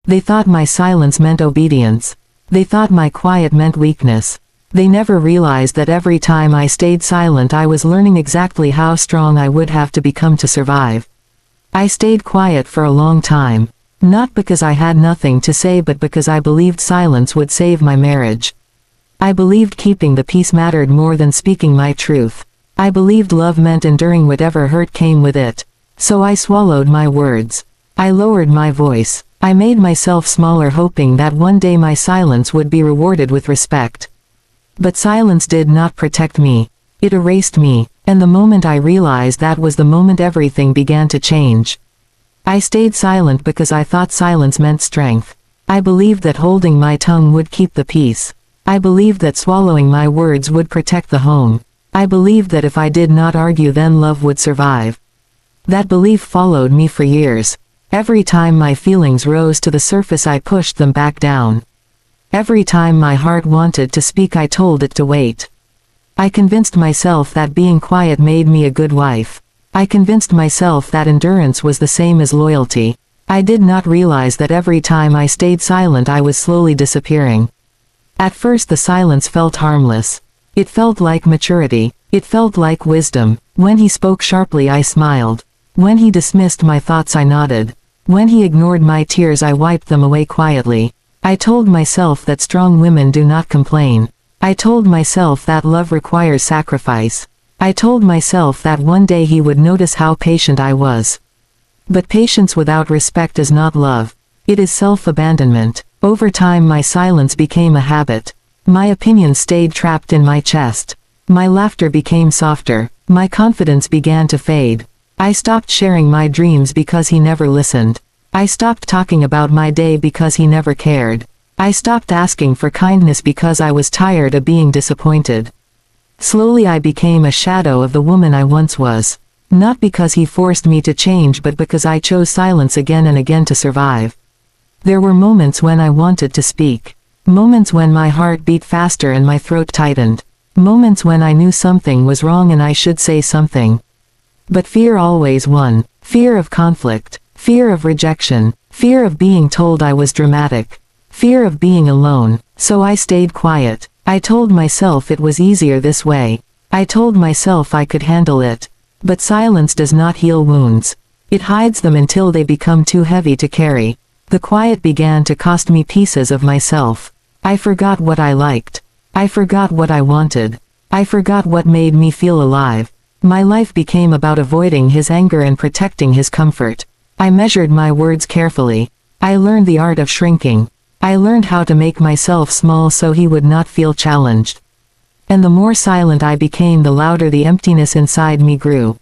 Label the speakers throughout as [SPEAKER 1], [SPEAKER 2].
[SPEAKER 1] They thought my silence meant obedience. They thought my quiet meant weakness. They never realized that every time I stayed silent I was learning exactly how strong I would have to become to survive. I stayed quiet for a long time. Not because I had nothing to say but because I believed silence would save my marriage. I believed keeping the peace mattered more than speaking my truth. I believed love meant enduring whatever hurt came with it. So I swallowed my words. I lowered my voice. I made myself smaller hoping that one day my silence would be rewarded with respect. But silence did not protect me. It erased me, and the moment I realized that was the moment everything began to change. I stayed silent because I thought silence meant strength. I believed that holding my tongue would keep the peace. I believed that swallowing my words would protect the home. I believed that if I did not argue then love would survive. That belief followed me for years. Every time my feelings rose to the surface I pushed them back down. Every time my heart wanted to speak I told it to wait. I convinced myself that being quiet made me a good wife. I convinced myself that endurance was the same as loyalty. I did not realize that every time I stayed silent I was slowly disappearing. At first the silence felt harmless. It felt like maturity. It felt like wisdom. When he spoke sharply I smiled. When he dismissed my thoughts I nodded. When he ignored my tears I wiped them away quietly. I told myself that strong women do not complain. I told myself that love requires sacrifice. I told myself that one day he would notice how patient I was. But patience without respect is not love. It is self-abandonment. Over time my silence became a habit. My opinions stayed trapped in my chest. My laughter became softer. My confidence began to fade. I stopped sharing my dreams because he never listened. I stopped talking about my day because he never cared. I stopped asking for kindness because I was tired of being disappointed. Slowly I became a shadow of the woman I once was. Not because he forced me to change but because I chose silence again and again to survive. There were moments when I wanted to speak. Moments when my heart beat faster and my throat tightened. Moments when I knew something was wrong and I should say something. But fear always won. Fear of conflict. Fear of rejection. Fear of being told I was dramatic. Fear of being alone. So I stayed quiet. I told myself it was easier this way. I told myself I could handle it. But silence does not heal wounds. It hides them until they become too heavy to carry. The quiet began to cost me pieces of myself. I forgot what I liked. I forgot what I wanted. I forgot what made me feel alive. My life became about avoiding his anger and protecting his comfort. I measured my words carefully. I learned the art of shrinking. I learned how to make myself small so he would not feel challenged. And the more silent I became, the louder the emptiness inside me grew.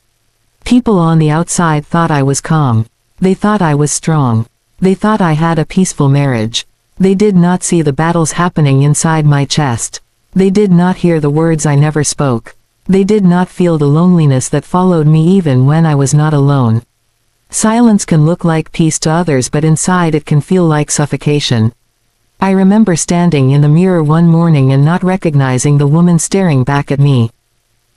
[SPEAKER 1] People on the outside thought I was calm. They thought I was strong. They thought I had a peaceful marriage. They did not see the battles happening inside my chest. They did not hear the words I never spoke. They did not feel the loneliness that followed me even when I was not alone. Silence can look like peace to others, but inside it can feel like suffocation. I remember standing in the mirror one morning and not recognizing the woman staring back at me.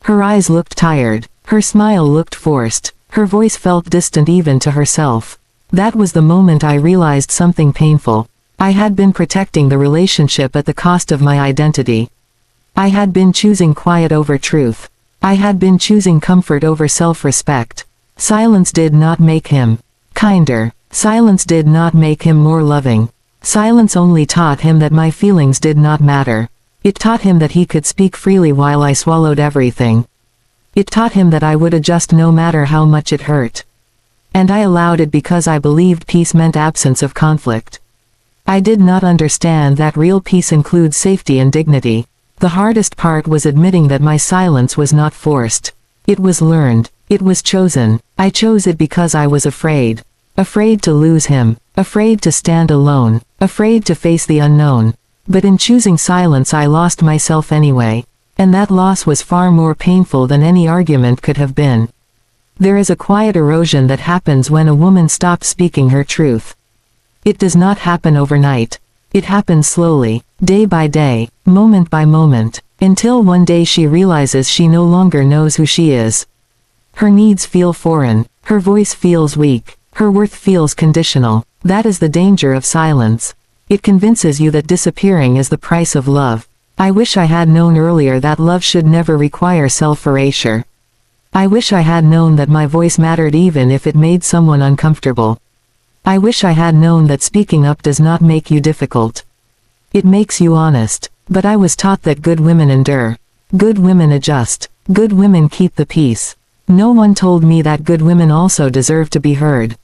[SPEAKER 1] Her eyes looked tired. Her smile looked forced. Her voice felt distant even to herself. That was the moment I realized something painful. I had been protecting the relationship at the cost of my identity. I had been choosing quiet over truth. I had been choosing comfort over self-respect. Silence did not make him kinder. Silence did not make him more loving. Silence only taught him that my feelings did not matter. It taught him that he could speak freely while I swallowed everything. It taught him that I would adjust no matter how much it hurt. And I allowed it because I believed peace meant absence of conflict. I did not understand that real peace includes safety and dignity. The hardest part was admitting that my silence was not forced. It was learned. It was chosen. I chose it because I was afraid. Afraid to lose him. Afraid to stand alone. Afraid to face the unknown. But in choosing silence I lost myself anyway. And that loss was far more painful than any argument could have been. There is a quiet erosion that happens when a woman stops speaking her truth. It does not happen overnight. It happens slowly, day by day, moment by moment, until one day she realizes she no longer knows who she is. Her needs feel foreign. Her voice feels weak. Her worth feels conditional. That is the danger of silence. It convinces you that disappearing is the price of love. I wish I had known earlier that love should never require self-erasure. I wish I had known that my voice mattered even if it made someone uncomfortable. I wish I had known that speaking up does not make you difficult. It makes you honest. But I was taught that good women endure. Good women adjust. Good women keep the peace. No one told me that good women also deserve to be heard.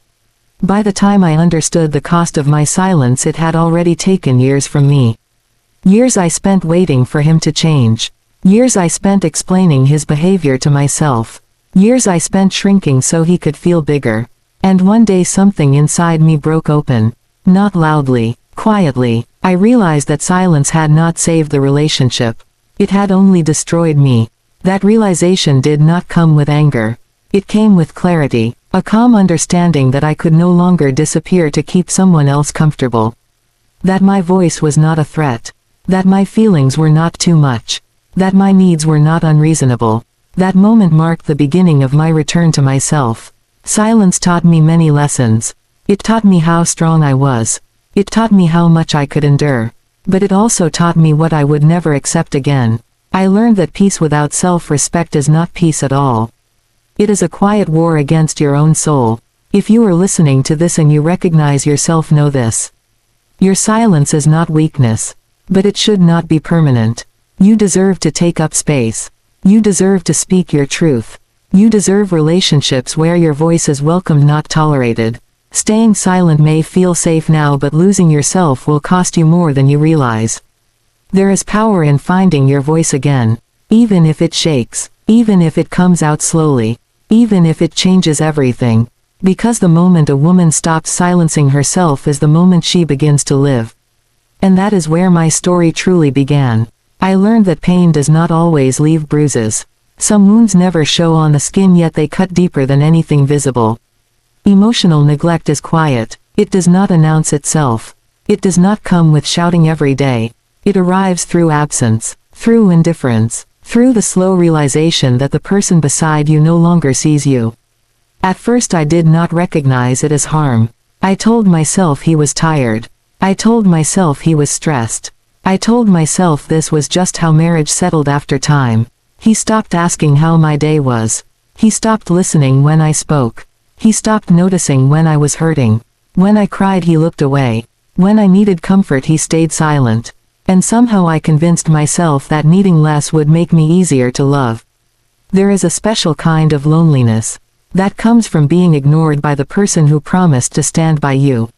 [SPEAKER 1] By the time I understood the cost of my silence, it had already taken years from me. Years I spent waiting for him to change. Years I spent explaining his behavior to myself. Years I spent shrinking so he could feel bigger. And one day something inside me broke open. Not loudly, quietly. I realized that silence had not saved the relationship. It had only destroyed me. That realization did not come with anger. It came with clarity, a calm understanding that I could no longer disappear to keep someone else comfortable. That my voice was not a threat. That my feelings were not too much. That my needs were not unreasonable. That moment marked the beginning of my return to myself. Silence taught me many lessons. It taught me how strong I was. It taught me how much I could endure. But it also taught me what I would never accept again. I learned that peace without self-respect is not peace at all. It is a quiet war against your own soul. If you are listening to this and you recognize yourself, know this. Your silence is not weakness. But it should not be permanent. You deserve to take up space. You deserve to speak your truth. You deserve relationships where your voice is welcomed, not tolerated. Staying silent may feel safe now, but losing yourself will cost you more than you realize. There is power in finding your voice again. Even if it shakes. Even if it comes out slowly. Even if it changes everything. Because the moment a woman stops silencing herself is the moment she begins to live. And that is where my story truly began. I learned that pain does not always leave bruises. Some wounds never show on the skin, yet they cut deeper than anything visible. Emotional neglect is quiet. It does not announce itself. It does not come with shouting every day. It arrives through absence, through indifference, through the slow realization that the person beside you no longer sees you. At first I did not recognize it as harm. I told myself he was tired. I told myself he was stressed. I told myself this was just how marriage settled after time. He stopped asking how my day was. He stopped listening when I spoke. He stopped noticing when I was hurting. When I cried, he looked away. When I needed comfort, he stayed silent. And somehow I convinced myself that needing less would make me easier to love. There is a special kind of loneliness that comes from being ignored by the person who promised to stand by you.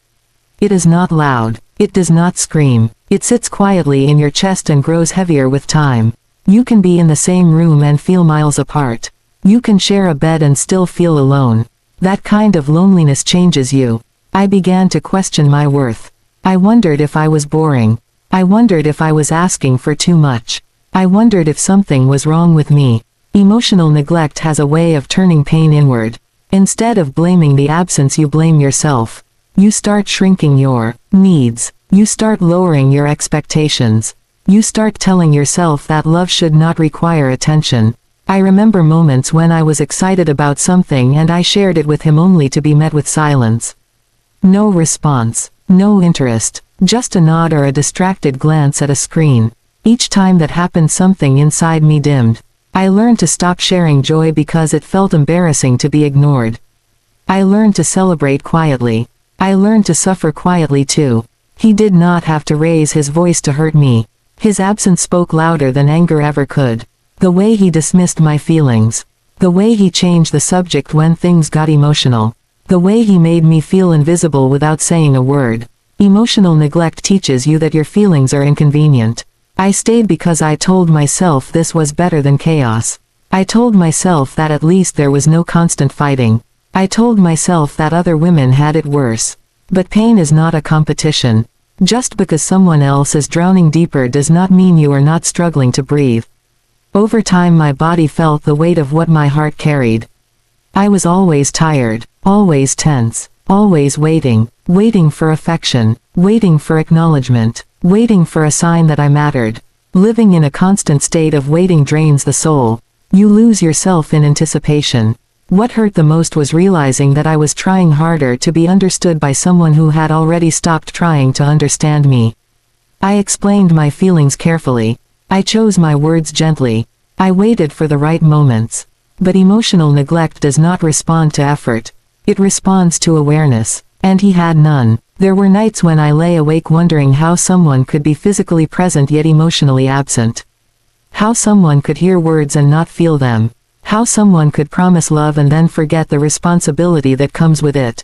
[SPEAKER 1] It is not loud. It does not scream. It sits quietly in your chest and grows heavier with time. You can be in the same room and feel miles apart. You can share a bed and still feel alone. That kind of loneliness changes you. I began to question my worth. I wondered if I was boring. I wondered if I was asking for too much. I wondered if something was wrong with me. Emotional neglect has a way of turning pain inward. Instead of blaming the absence, you blame yourself. You start shrinking your needs. You start lowering your expectations. You start telling yourself that love should not require attention. I remember moments when I was excited about something and I shared it with him only to be met with silence. No response. No interest. Just a nod or a distracted glance at a screen. Each time that happened, something inside me dimmed. I learned to stop sharing joy because it felt embarrassing to be ignored. I learned to celebrate quietly. I learned to suffer quietly too. He did not have to raise his voice to hurt me. His absence spoke louder than anger ever could. The way he dismissed my feelings. The way he changed the subject when things got emotional. The way he made me feel invisible without saying a word. Emotional neglect teaches you that your feelings are inconvenient. I stayed because I told myself this was better than chaos. I told myself that at least there was no constant fighting. I told myself that other women had it worse. But pain is not a competition. Just because someone else is drowning deeper does not mean you are not struggling to breathe. Over time my body felt the weight of what my heart carried. I was always tired, always tense, always waiting, waiting for affection, waiting for acknowledgement, waiting for a sign that I mattered. Living in a constant state of waiting drains the soul. You lose yourself in anticipation. What hurt the most was realizing that I was trying harder to be understood by someone who had already stopped trying to understand me. I explained my feelings carefully. I chose my words gently. I waited for the right moments. But emotional neglect does not respond to effort. It responds to awareness. And he had none. There were nights when I lay awake wondering how someone could be physically present yet emotionally absent. How someone could hear words and not feel them. How someone could promise love and then forget the responsibility that comes with it.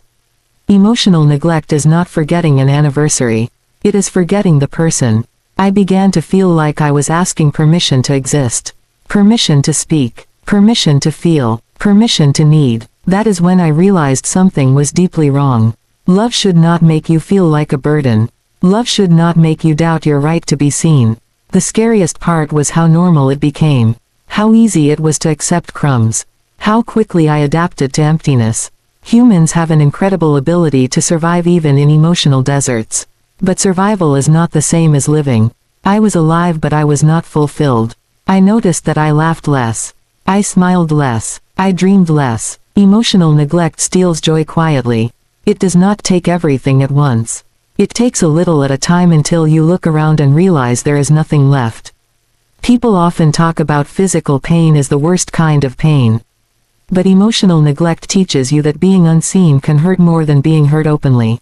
[SPEAKER 1] Emotional neglect is not forgetting an anniversary. It is forgetting the person. I began to feel like I was asking permission to exist. Permission to speak. Permission to feel. Permission to need. That is when I realized something was deeply wrong. Love should not make you feel like a burden. Love should not make you doubt your right to be seen. The scariest part was how normal it became. How easy it was to accept crumbs. How quickly I adapted to emptiness. Humans have an incredible ability to survive even in emotional deserts. But survival is not the same as living. I was alive but I was not fulfilled. I noticed that I laughed less. I smiled less. I dreamed less. Emotional neglect steals joy quietly. It does not take everything at once. It takes a little at a time until you look around and realize there is nothing left. People often talk about physical pain as the worst kind of pain. But emotional neglect teaches you that being unseen can hurt more than being hurt openly.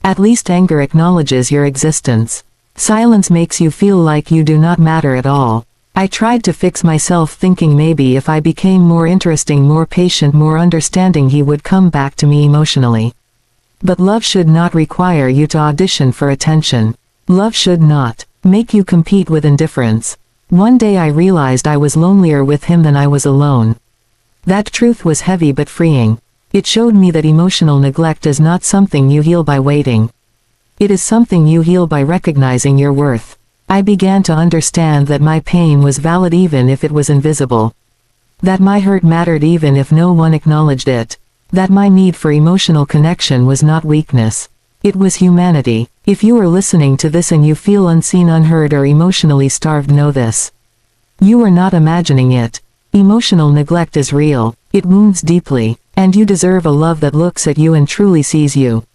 [SPEAKER 1] At least anger acknowledges your existence. Silence makes you feel like you do not matter at all. I tried to fix myself thinking maybe if I became more interesting, more patient, more understanding he would come back to me emotionally. But love should not require you to audition for attention. Love should not make you compete with indifference. One day I realized I was lonelier with him than I was alone. That truth was heavy but freeing. It showed me that emotional neglect is not something you heal by waiting. It is something you heal by recognizing your worth. I began to understand that my pain was valid even if it was invisible. That my hurt mattered even if no one acknowledged it. That my need for emotional connection was not weakness. It was humanity. If you are listening to this and you feel unseen, unheard, or emotionally starved, know this. You are not imagining it. Emotional neglect is real. It wounds deeply. And you deserve a love that looks at you and truly sees you.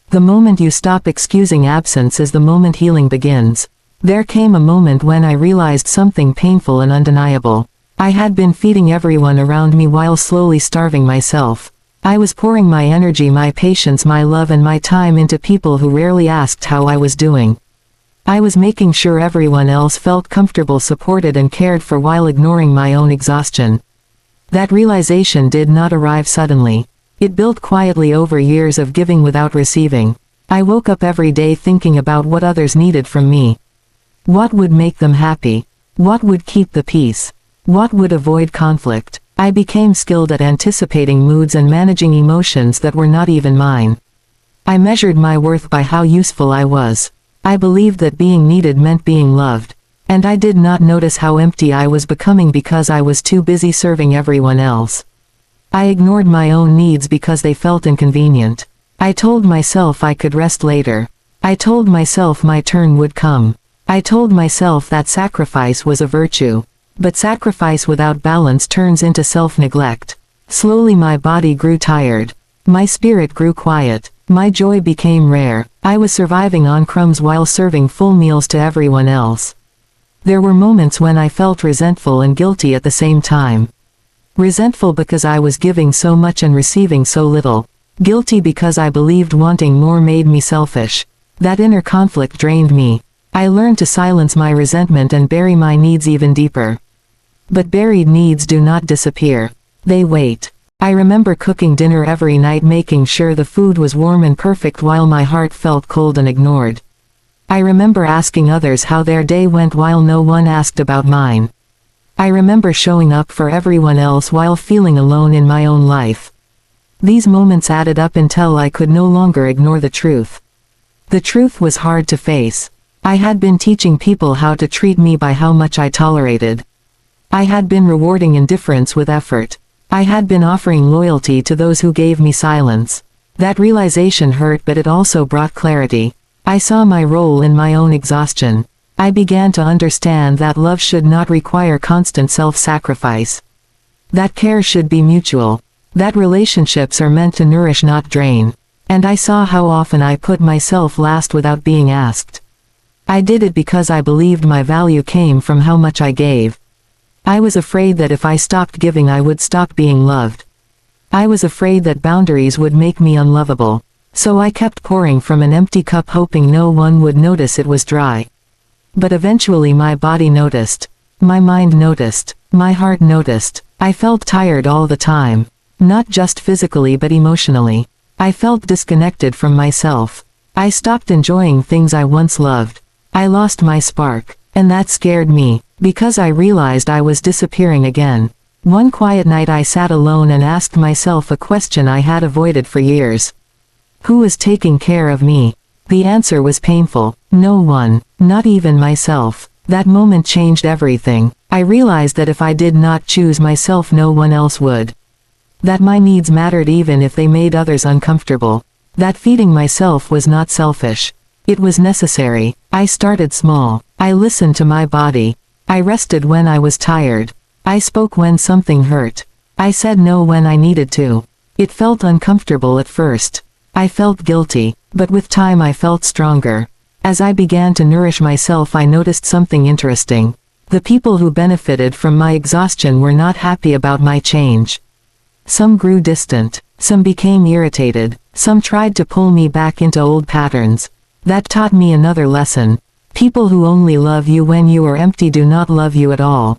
[SPEAKER 1] The moment you stop excusing absence is the moment healing begins. There came a moment when I realized something painful and undeniable. I had been feeding everyone around me while slowly starving myself. I was pouring my energy, my patience, my love, and my time into people who rarely asked how I was doing. I was making sure everyone else felt comfortable, supported, and cared for while ignoring my own exhaustion. That realization did not arrive suddenly. It built quietly over years of giving without receiving. I woke up every day thinking about what others needed from me. What would make them happy? What would keep the peace? What would avoid conflict? I became skilled at anticipating moods and managing emotions that were not even mine. I measured my worth by how useful I was. I believed that being needed meant being loved. And I did not notice how empty I was becoming because I was too busy serving everyone else. I ignored my own needs because they felt inconvenient. I told myself I could rest later. I told myself my turn would come. I told myself that sacrifice was a virtue. But sacrifice without balance turns into self-neglect. Slowly my body grew tired. My spirit grew quiet. My joy became rare. I was surviving on crumbs while serving full meals to everyone else. There were moments when I felt resentful and guilty at the same time. Resentful because I was giving so much and receiving so little. Guilty because I believed wanting more made me selfish. That inner conflict drained me. I learned to silence my resentment and bury my needs even deeper. But buried needs do not disappear. They wait. I remember cooking dinner every night, making sure the food was warm and perfect while my heart felt cold and ignored. I remember asking others how their day went while no one asked about mine. I remember showing up for everyone else while feeling alone in my own life. These moments added up until I could no longer ignore the truth. The truth was hard to face. I had been teaching people how to treat me by how much I tolerated. I had been rewarding indifference with effort. I had been offering loyalty to those who gave me silence. That realization hurt, but it also brought clarity. I saw my role in my own exhaustion. I began to understand that love should not require constant self-sacrifice. That care should be mutual. That relationships are meant to nourish, not drain. And I saw how often I put myself last without being asked. I did it because I believed my value came from how much I gave. I was afraid that if I stopped giving I would stop being loved. I was afraid that boundaries would make me unlovable. So I kept pouring from an empty cup hoping no one would notice it was dry. But eventually my body noticed. My mind noticed. My heart noticed. I felt tired all the time. Not just physically but emotionally. I felt disconnected from myself. I stopped enjoying things I once loved. I lost my spark. And that scared me, because I realized I was disappearing again. One quiet night I sat alone and asked myself a question I had avoided for years. Who is taking care of me? The answer was painful. No one. Not even myself. That moment changed everything. I realized that if I did not choose myself no one else would. That my needs mattered even if they made others uncomfortable. That feeding myself was not selfish. It was necessary. I started small. I listened to my body. I rested when I was tired. I spoke when something hurt. I said no when I needed to. It felt uncomfortable at first. I felt guilty, but with time I felt stronger. As I began to nourish myself I noticed something interesting. The people who benefited from my exhaustion were not happy about my change. Some grew distant. Some became irritated. Some tried to pull me back into old patterns. That taught me another lesson. People who only love you when you are empty do not love you at all.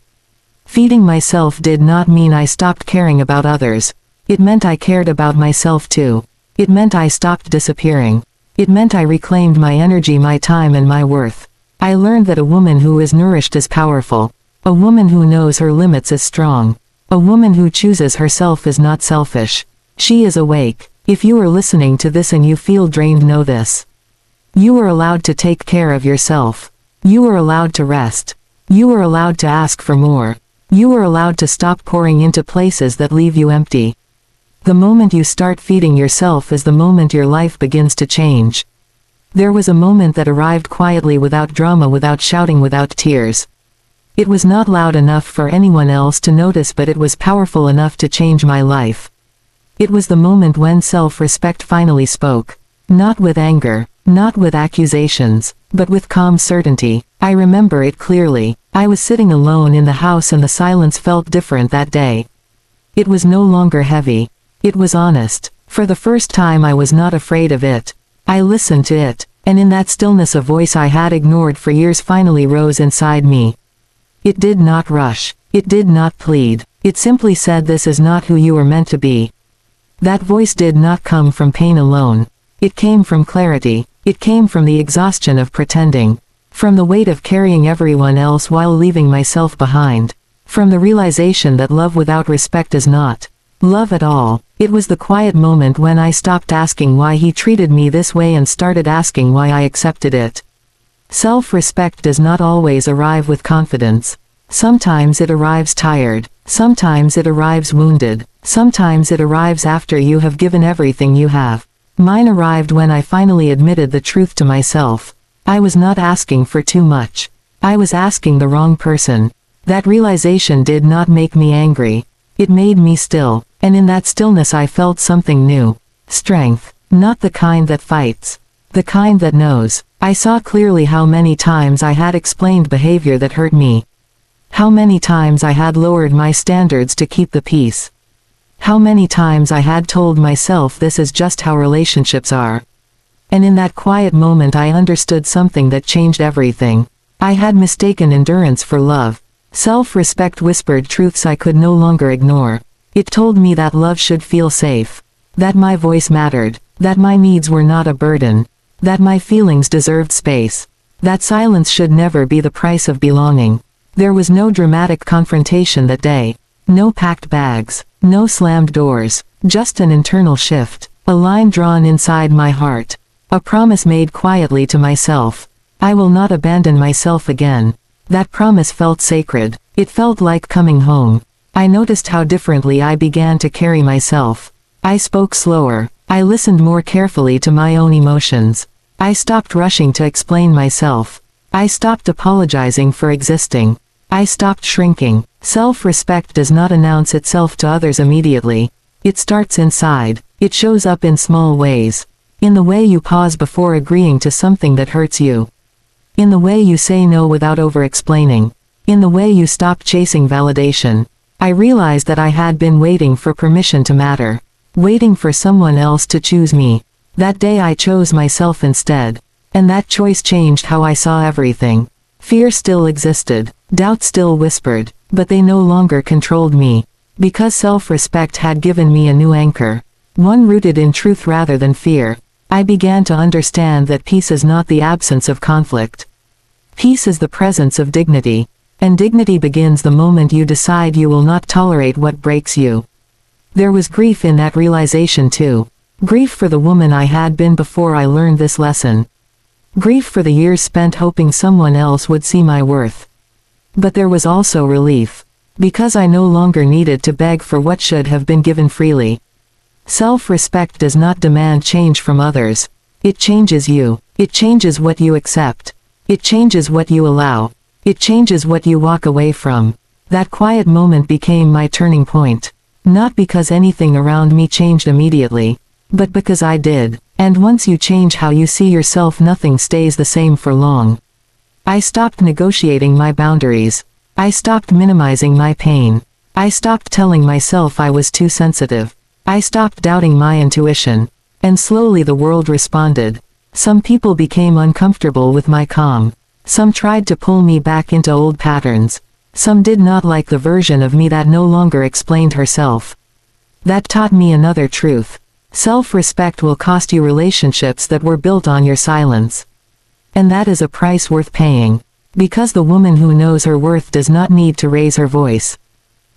[SPEAKER 1] Feeding myself did not mean I stopped caring about others. It meant I cared about myself too. It meant I stopped disappearing. It meant I reclaimed my energy, my time and my worth. I learned that a woman who is nourished is powerful. A woman who knows her limits is strong. A woman who chooses herself is not selfish. She is awake. If you are listening to this and you feel drained, know this. You are allowed to take care of yourself. You are allowed to rest. You are allowed to ask for more. You are allowed to stop pouring into places that leave you empty. The moment you start feeding yourself is the moment your life begins to change. There was a moment that arrived quietly, without drama, without shouting, without tears. It was not loud enough for anyone else to notice, but it was powerful enough to change my life. It was the moment when self-respect finally spoke. Not with anger, not with accusations, but with calm certainty. I remember it clearly. I was sitting alone in the house and the silence felt different that day. It was no longer heavy. It was honest. For the first time I was not afraid of it. I listened to it, and in that stillness a voice I had ignored for years finally rose inside me. It did not rush. It did not plead. It simply said, "This is not who you are meant to be." That voice did not come from pain alone. It came from clarity. It came from the exhaustion of pretending. From the weight of carrying everyone else while leaving myself behind. From the realization that love without respect is not love at all. It was the quiet moment when I stopped asking why he treated me this way and started asking why I accepted it. Self-respect does not always arrive with confidence. Sometimes it arrives tired. Sometimes it arrives wounded. Sometimes it arrives after you have given everything you have. Mine arrived when I finally admitted the truth to myself. I was not asking for too much. I was asking the wrong person. That realization did not make me angry. It made me still, and in that stillness I felt something new. Strength. Not the kind that fights. The kind that knows. I saw clearly how many times I had explained behavior that hurt me. How many times I had lowered my standards to keep the peace. How many times I had told myself this is just how relationships are. And in that quiet moment I understood something that changed everything. I had mistaken endurance for love. Self-respect whispered truths I could no longer ignore. It told me that love should feel safe. That my voice mattered. That my needs were not a burden. That my feelings deserved space. That silence should never be the price of belonging. There was no dramatic confrontation that day. No packed bags. No slammed doors. Just an internal shift. A line drawn inside my heart. A promise made quietly to myself. I will not abandon myself again. That promise felt sacred. It felt like coming home. I noticed how differently I began to carry myself. I spoke slower. I listened more carefully to my own emotions. I stopped rushing to explain myself. I stopped apologizing for existing. I stopped shrinking. Self-respect does not announce itself to others immediately. It starts inside. It shows up in small ways. In the way you pause before agreeing to something that hurts you. In the way you say no without over-explaining. In the way you stop chasing validation. I realized that I had been waiting for permission to matter. Waiting for someone else to choose me. That day I chose myself instead. And that choice changed how I saw everything. Fear still existed. Doubt still whispered. But they no longer controlled me. Because self-respect had given me a new anchor. One rooted in truth rather than fear. I began to understand that peace is not the absence of conflict. Peace is the presence of dignity. And dignity begins the moment you decide you will not tolerate what breaks you. There was grief in that realization too. Grief for the woman I had been before I learned this lesson. Grief for the years spent hoping someone else would see my worth. But there was also relief. Because I no longer needed to beg for what should have been given freely. Self-respect does not demand change from others. It changes you. It changes what you accept. It changes what you allow. It changes what you walk away from. That quiet moment became my turning point. Not because anything around me changed immediately, but because I did. And once you change how you see yourself, nothing stays the same for long. I stopped negotiating my boundaries. I stopped minimizing my pain. I stopped telling myself I was too sensitive. I stopped doubting my intuition. And slowly the world responded. Some people became uncomfortable with my calm. Some tried to pull me back into old patterns. Some did not like the version of me that no longer explained herself. That taught me another truth. Self-respect will cost you relationships that were built on your silence. And that is a price worth paying. Because the woman who knows her worth does not need to raise her voice.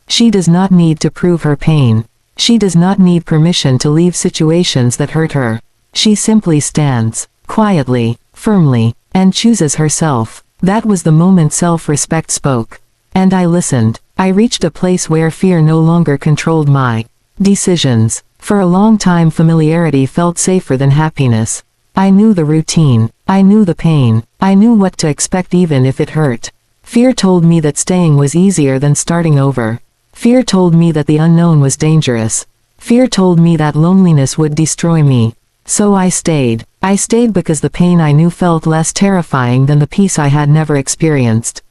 [SPEAKER 1] She does not need to prove her pain. She does not need permission to leave situations that hurt her. She simply stands, quietly, firmly, and chooses herself. That was the moment self-respect spoke. And I listened. I reached a place where fear no longer controlled my decisions. For a long time familiarity felt safer than happiness. I knew the routine. I knew the pain. I knew what to expect even if it hurt. Fear told me that staying was easier than starting over. Fear told me that the unknown was dangerous. Fear told me that loneliness would destroy me. So I stayed. I stayed because the pain I knew felt less terrifying than the peace I had never experienced.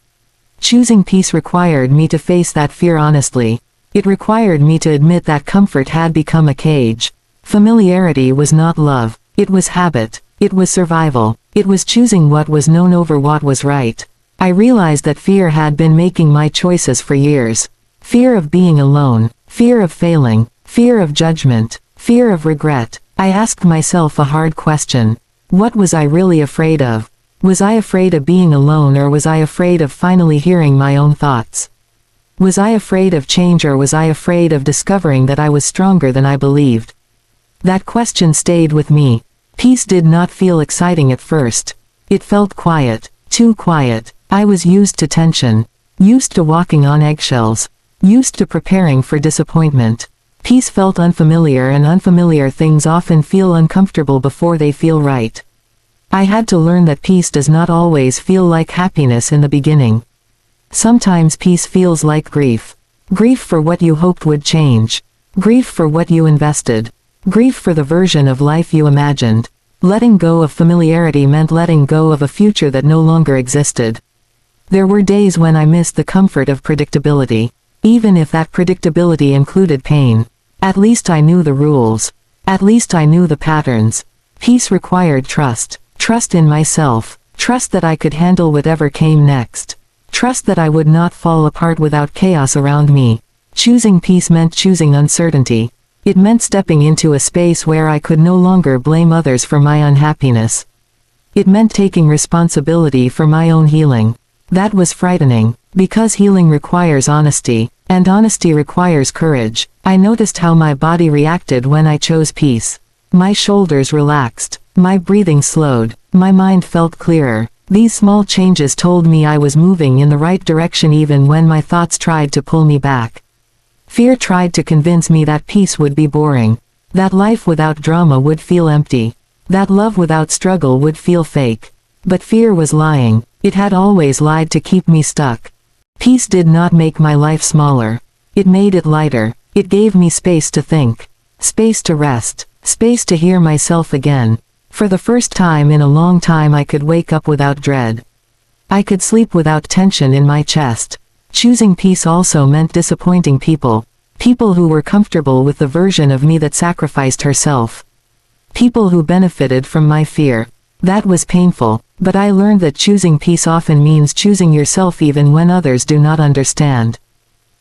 [SPEAKER 1] Choosing peace required me to face that fear honestly. It required me to admit that comfort had become a cage. Familiarity was not love. It was habit. It was survival. It was choosing what was known over what was right. I realized that fear had been making my choices for years. Fear of being alone. Fear of failing. Fear of judgment. Fear of regret. I asked myself a hard question. What was I really afraid of? Was I afraid of being alone, or was I afraid of finally hearing my own thoughts? Was I afraid of change, or was I afraid of discovering that I was stronger than I believed? That question stayed with me. Peace did not feel exciting at first. It felt quiet. Too quiet. I was used to tension. Used to walking on eggshells. Used to preparing for disappointment. Peace felt unfamiliar, and unfamiliar things often feel uncomfortable before they feel right. I had to learn that peace does not always feel like happiness in the beginning. Sometimes peace feels like grief. Grief for what you hoped would change. Grief for what you invested. Grief for the version of life you imagined. Letting go of familiarity meant letting go of a future that no longer existed. There were days when I missed the comfort of predictability. Even if that predictability included pain. At least I knew the rules. At least I knew the patterns. Peace required trust. Trust in myself. Trust that I could handle whatever came next. Trust that I would not fall apart without chaos around me. Choosing peace meant choosing uncertainty. It meant stepping into a space where I could no longer blame others for my unhappiness. It meant taking responsibility for my own healing. That was frightening, because healing requires honesty, and honesty requires courage. I noticed how my body reacted when I chose peace. My shoulders relaxed. My breathing slowed. My mind felt clearer. These small changes told me I was moving in the right direction even when my thoughts tried to pull me back. Fear tried to convince me that peace would be boring. That life without drama would feel empty. That love without struggle would feel fake. But fear was lying. It had always lied to keep me stuck. Peace did not make my life smaller. It made it lighter. It gave me space to think. Space to rest. Space to hear myself again. For the first time in a long time I could wake up without dread. I could sleep without tension in my chest. Choosing peace also meant disappointing people. People who were comfortable with the version of me that sacrificed herself. People who benefited from my fear. That was painful, but I learned that choosing peace often means choosing yourself even when others do not understand.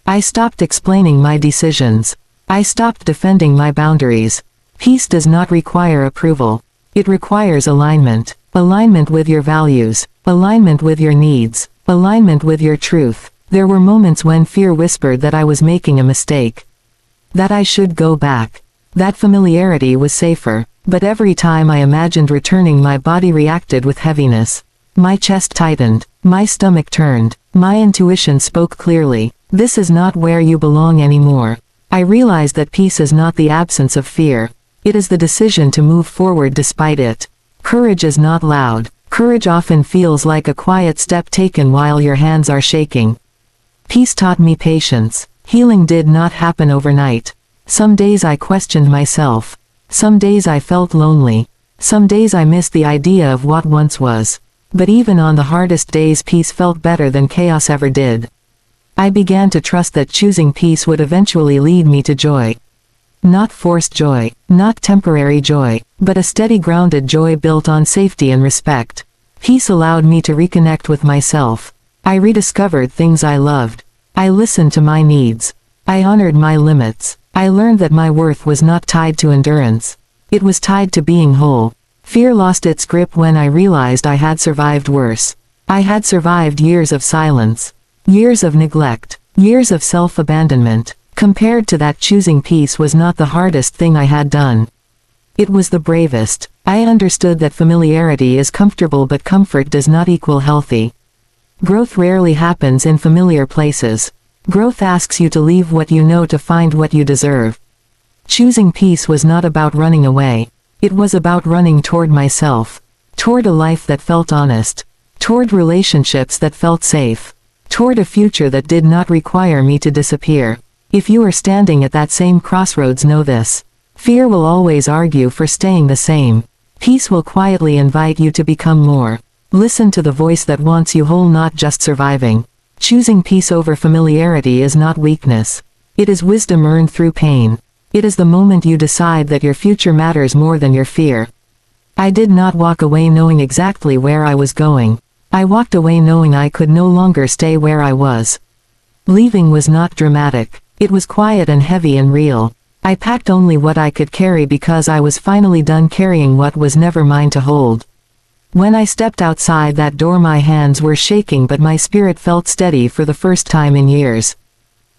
[SPEAKER 1] I stopped explaining my decisions. I stopped defending my boundaries. Peace does not require approval. It requires alignment. Alignment with your values. Alignment with your needs. Alignment with your truth. There were moments when fear whispered that I was making a mistake. That I should go back. That familiarity was safer. But every time I imagined returning, my body reacted with heaviness. My chest tightened. My stomach turned. My intuition spoke clearly. This is not where you belong anymore. I realized that peace is not the absence of fear. It is the decision to move forward despite it. Courage is not loud. Courage often feels like a quiet step taken while your hands are shaking. Peace taught me patience. Healing did not happen overnight. Some days I questioned myself. Some days I felt lonely. Some days I missed the idea of what once was. But even on the hardest days, peace felt better than chaos ever did. I began to trust that choosing peace would eventually lead me to joy. Not forced joy, not temporary joy, but a steady, grounded joy built on safety and respect. Peace allowed me to reconnect with myself. I rediscovered things I loved. I listened to my needs. I honored my limits. I learned that my worth was not tied to endurance. It was tied to being whole. Fear lost its grip when I realized I had survived worse. I had survived years of silence. Years of neglect. Years of self-abandonment. Compared to that, choosing peace was not the hardest thing I had done. It was the bravest. I understood that familiarity is comfortable, but comfort does not equal healthy. Growth rarely happens in familiar places. Growth asks you to leave what you know to find what you deserve. Choosing peace was not about running away. It was about running toward myself. Toward a life that felt honest. Toward relationships that felt safe. Toward a future that did not require me to disappear. If you are standing at that same crossroads, know this. Fear will always argue for staying the same. Peace will quietly invite you to become more. Listen to the voice that wants you whole, not just surviving. Choosing peace over familiarity is not weakness. It is wisdom earned through pain. It is the moment you decide that your future matters more than your fear. I did not walk away knowing exactly where I was going. I walked away knowing I could no longer stay where I was. Leaving was not dramatic. It was quiet and heavy and real. I packed only what I could carry because I was finally done carrying what was never mine to hold. When I stepped outside that door, my hands were shaking, but my spirit felt steady for the first time in years.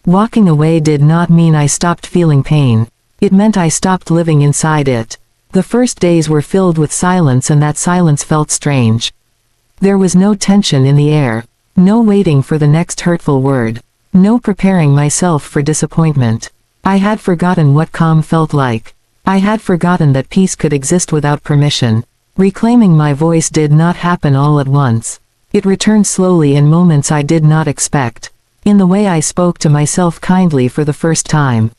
[SPEAKER 1] Walking away did not mean I stopped feeling pain. It meant I stopped living inside it. The first days were filled with silence, and that silence felt strange. There was no tension in the air. No waiting for the next hurtful word. No preparing myself for disappointment. I had forgotten what calm felt like. I had forgotten that peace could exist without permission. Reclaiming my voice did not happen all at once. It returned slowly in moments I did not expect. In the way I spoke to myself kindly for the first time.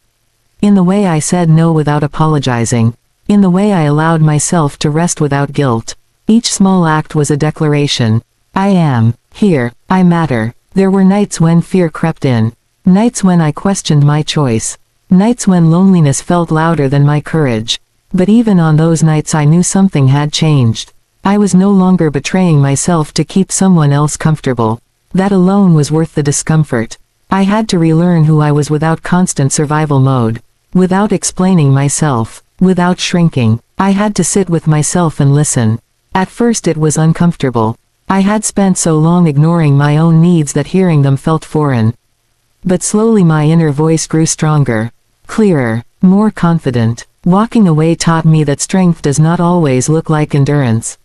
[SPEAKER 1] In the way I said no without apologizing. In the way I allowed myself to rest without guilt. Each small act was a declaration. I am here. I matter. There were nights when fear crept in. Nights when I questioned my choice. Nights when loneliness felt louder than my courage. But even on those nights I knew something had changed. I was no longer betraying myself to keep someone else comfortable. That alone was worth the discomfort. I had to relearn who I was without constant survival mode. Without explaining myself. Without shrinking. I had to sit with myself and listen. At first it was uncomfortable. I had spent so long ignoring my own needs that hearing them felt foreign. But slowly my inner voice grew stronger. Clearer. More confident. Walking away taught me that strength does not always look like endurance.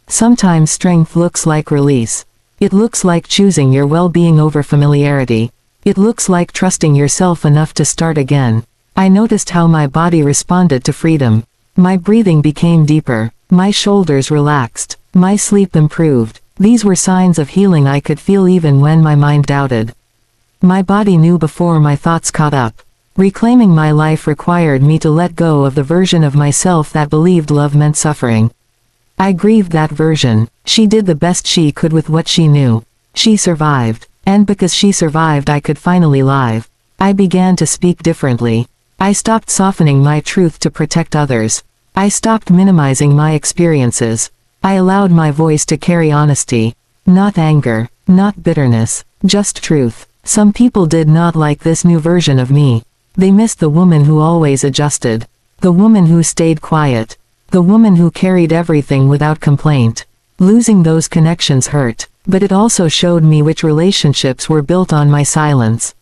[SPEAKER 1] Sometimes strength looks like release. It looks like choosing your well-being over familiarity. It looks like trusting yourself enough to start again. I noticed how my body responded to freedom. My breathing became deeper. My shoulders relaxed. My sleep improved. These were signs of healing I could feel even when my mind doubted. My body knew before my thoughts caught up. Reclaiming my life required me to let go of the version of myself that believed love meant suffering. I grieved that version. She did the best she could with what she knew. She survived. And because she survived, I could finally live. I began to speak differently. I stopped softening my truth to protect others. I stopped minimizing my experiences. I allowed my voice to carry honesty. Not anger. Not bitterness. Just truth. Some people did not like this new version of me. They missed the woman who always adjusted. The woman who stayed quiet. The woman who carried everything without complaint. Losing those connections hurt, but it also showed me which relationships were built on my silence.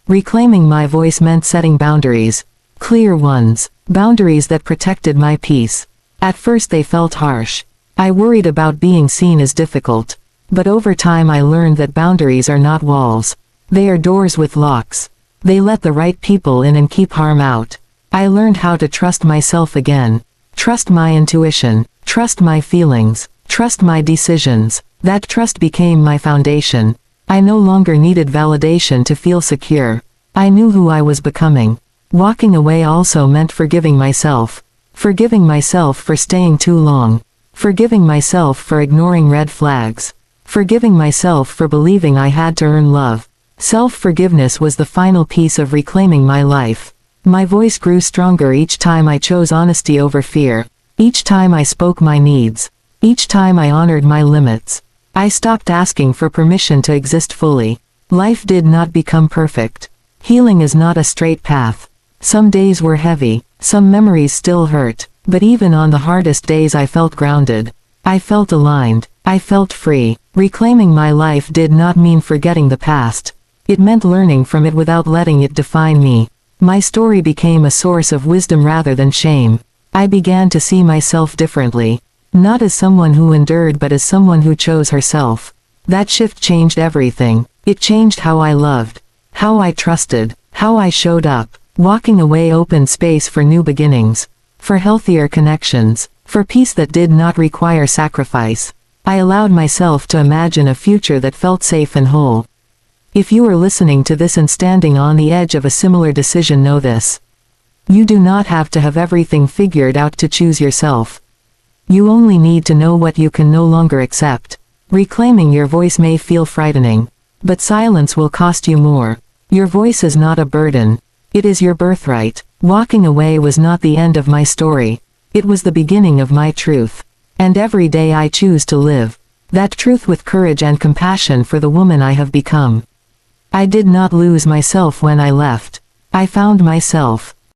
[SPEAKER 1] Reclaiming my voice meant setting boundaries. Clear ones. Boundaries that protected my peace. At first they felt harsh. I worried about being seen as difficult. But over time I learned that boundaries are not walls. They are doors with locks. They let the right people in and keep harm out. I learned how to trust myself again. Trust my intuition. Trust my feelings. Trust my decisions. That trust became my foundation. I no longer needed validation to feel secure. I knew who I was becoming. Walking away also meant forgiving myself. Forgiving myself for staying too long. Forgiving myself for ignoring red flags. Forgiving myself for believing I had to earn love. Self-forgiveness was the final piece of reclaiming my life. My voice grew stronger each time I chose honesty over fear. Each time I spoke my needs. Each time I honored my limits. I stopped asking for permission to exist fully. Life did not become perfect. Healing is not a straight path. Some days were heavy. Some memories still hurt. But even on the hardest days I felt grounded. I felt aligned. I felt free. Reclaiming my life did not mean forgetting the past. It meant learning from it without letting it define me. My story became a source of wisdom rather than shame. I began to see myself differently. Not as someone who endured but as someone who chose herself. That shift changed everything. It changed how I loved. How I trusted. How I showed up. Walking away opened space for new beginnings. For healthier connections. For peace that did not require sacrifice. I allowed myself to imagine a future that felt safe and whole. If you are listening to this and standing on the edge of a similar decision, know this. You do not have to have everything figured out to choose yourself. You only need to know what you can no longer accept. Reclaiming your voice may feel frightening, but silence will cost you more. Your voice is not a burden. It is your birthright. Walking away was not the end of my story. It was the beginning of my truth. And every day I choose to live that truth with courage and compassion for the woman I have become. I did not lose myself when I left. I found myself.